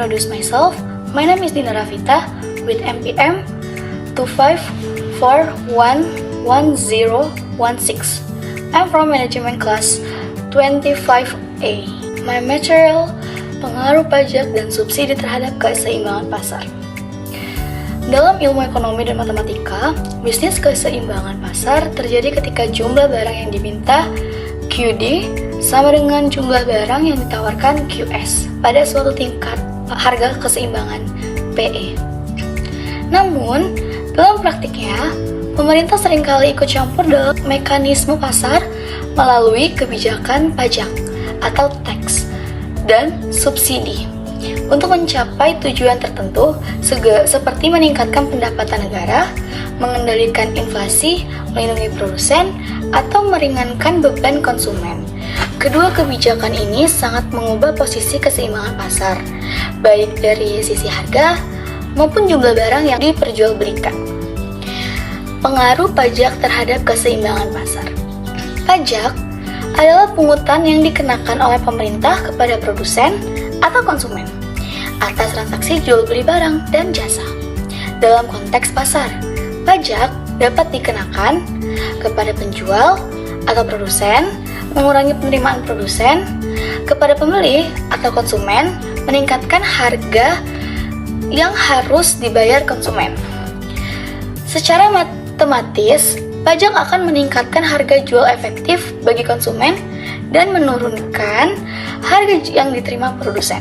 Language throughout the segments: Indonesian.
introduce myself. My name is Dina Rafita with MPM 2541016. I'm from management class 25A. My material pengaruh pajak dan subsidi terhadap keseimbangan pasar. Dalam ilmu ekonomi dan matematika, bisnis keseimbangan pasar terjadi ketika jumlah barang yang diminta QD sama dengan jumlah barang yang ditawarkan QS pada suatu tingkat harga keseimbangan PE. Namun, dalam praktiknya, pemerintah seringkali ikut campur dalam mekanisme pasar melalui kebijakan pajak atau tax dan subsidi untuk mencapai tujuan tertentu seperti meningkatkan pendapatan negara, mengendalikan inflasi, melindungi produsen, atau meringankan beban konsumen. Kedua kebijakan ini sangat mengubah posisi keseimbangan pasar, baik dari sisi harga maupun jumlah barang yang diperjualbelikan. Pengaruh pajak terhadap keseimbangan pasar. Pajak adalah pungutan yang dikenakan oleh pemerintah kepada produsen atau konsumen atas transaksi jual beli barang dan jasa. Dalam konteks pasar, pajak dapat dikenakan kepada penjual atau produsen, mengurangi penerimaan produsen, kepada pembeli atau konsumen, meningkatkan harga yang harus dibayar konsumen. Secara matematis, pajak akan meningkatkan harga jual efektif bagi konsumen dan menurunkan harga yang diterima produsen,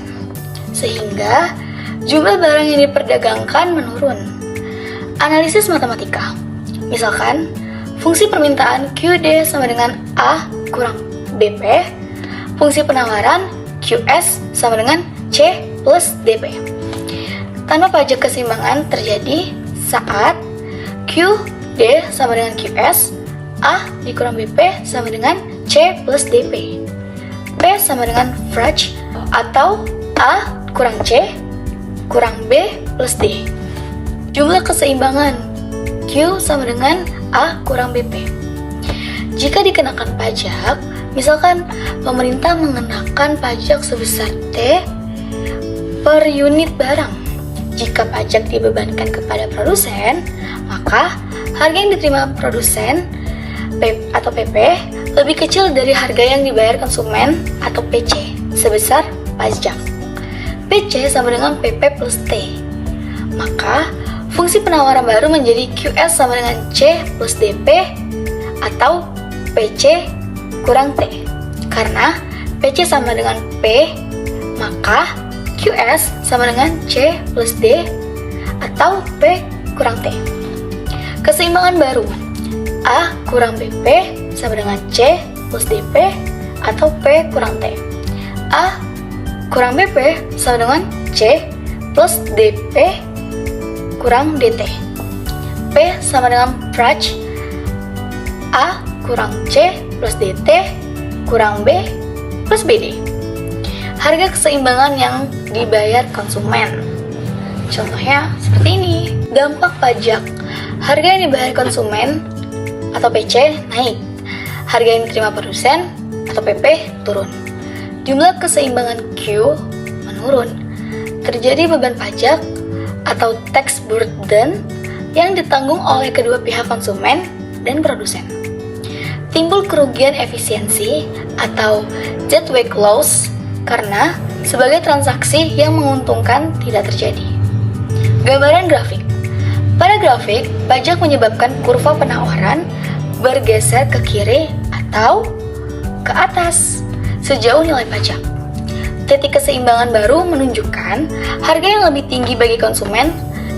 sehingga jumlah barang yang diperdagangkan menurun. Analisis matematika, misalkan fungsi permintaan QD sama dengan A kurang BP, fungsi penawaran QS sama dengan C plus DP. Tanpa pajak keseimbangan terjadi saat QD sama dengan QS, A dikurang BP sama dengan C plus DP, P sama dengan fraj atau A kurang C kurang B plus D. Jumlah keseimbangan Q sama dengan A kurang BP. Jika dikenakan pajak, misalkan pemerintah mengenakan pajak sebesar T per unit barang. Jika pajak dibebankan kepada produsen, maka harga yang diterima produsen atau PP lebih kecil dari harga yang dibayar konsumen atau PC sebesar pajak. PC sama dengan PP plus T. Maka fungsi penawaran baru menjadi QS sama dengan C plus DP atau PC kurang T. Karena PC sama dengan P, maka QS sama dengan C plus D atau P kurang T. Keseimbangan baru, A kurang BP sama dengan C plus DP atau P kurang T. A kurang BP sama dengan C plus DP kurang DT. P sama dengan fraj, A kurang C plus DT kurang B plus BD. Harga keseimbangan yang dibayar konsumen. Contohnya seperti ini. Dampak pajak. Harga yang dibayar konsumen atau PC naik. Harga yang diterima produsen atau PP turun. Jumlah keseimbangan Q menurun. Terjadi beban pajak atau tax burden yang ditanggung oleh kedua pihak konsumen dan produsen. Timbul kerugian efisiensi atau deadweight loss karena sebagai transaksi yang menguntungkan tidak terjadi. Gambaran grafik. Pada grafik, pajak menyebabkan kurva penawaran bergeser ke kiri atau ke atas sejauh nilai pajak. Titik keseimbangan baru menunjukkan harga yang lebih tinggi bagi konsumen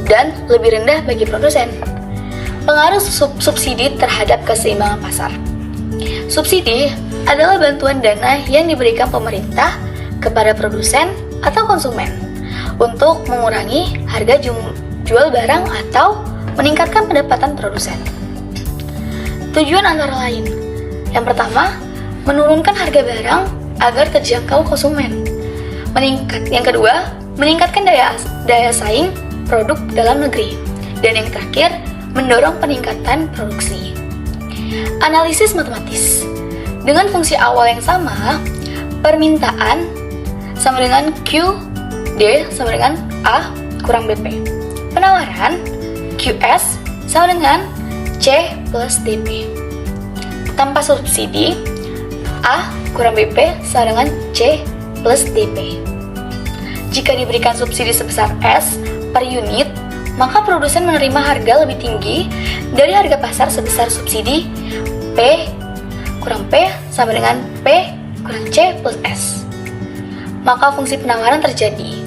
dan lebih rendah bagi produsen. Pengaruh subsidi terhadap keseimbangan pasar. Subsidi adalah bantuan dana yang diberikan pemerintah kepada produsen atau konsumen untuk mengurangi harga jual barang atau meningkatkan pendapatan produsen. Tujuan antara lain, yang pertama, menurunkan harga barang agar terjangkau konsumen. Yang kedua, meningkatkan daya saing produk dalam negeri. Dan yang terakhir, mendorong peningkatan produksi. Analisis matematis. Dengan fungsi awal yang sama, permintaan sama dengan Q D sama dengan A kurang BP. Penawaran QS sama dengan C plus DP. Tanpa subsidi, A kurang BP sama dengan C plus DP. Jika diberikan subsidi sebesar S per unit, maka produsen menerima harga lebih tinggi dari harga pasar sebesar subsidi P kurang P sama dengan P kurang C plus S. Maka fungsi penawaran terjadi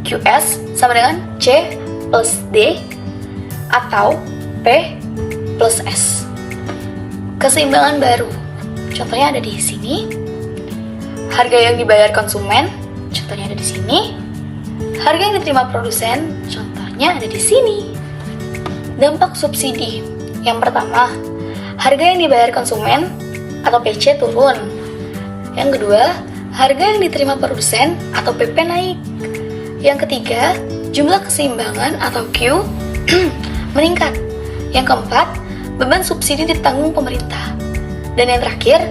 QS sama dengan C plus D atau P plus S. Keseimbangan baru, contohnya ada di sini. Harga yang dibayar konsumen, contohnya ada di sini. Harga yang diterima produsen, contohnya ada di sini. Dampak subsidi. Yang pertama, harga yang dibayar konsumen atau PC turun. Yang kedua, harga yang diterima produsen atau PP naik. Yang ketiga, jumlah keseimbangan atau Q meningkat. Yang keempat, beban subsidi ditanggung pemerintah. Dan yang terakhir,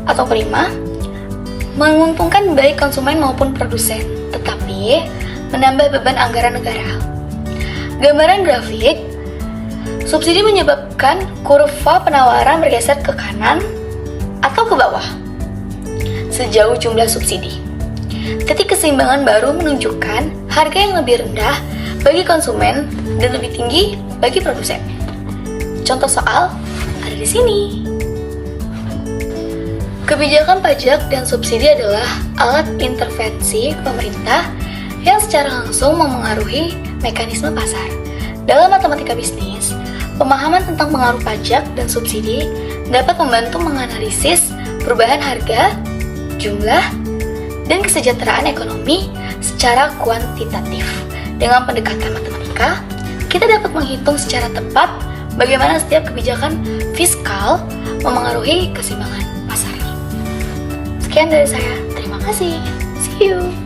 atau kelima, menguntungkan baik konsumen maupun produsen, tetapi menambah beban anggaran negara. Gambaran grafik, subsidi menyebabkan kurva penawaran bergeser ke kanan atau ke bawah sejauh jumlah subsidi. Titik keseimbangan baru menunjukkan harga yang lebih rendah bagi konsumen dan lebih tinggi bagi produsen. Contoh soal ada di sini. Kebijakan pajak dan subsidi adalah alat intervensi pemerintah yang secara langsung memengaruhi mekanisme pasar. Dalam matematika bisnis, pemahaman tentang pengaruh pajak dan subsidi dapat membantu menganalisis perubahan harga, jumlah, dan kesejahteraan ekonomi secara kuantitatif. Dengan pendekatan matematika, kita dapat menghitung secara tepat bagaimana setiap kebijakan fiskal memengaruhi keseimbangan pasar. Sekian dari saya, terima kasih. See you.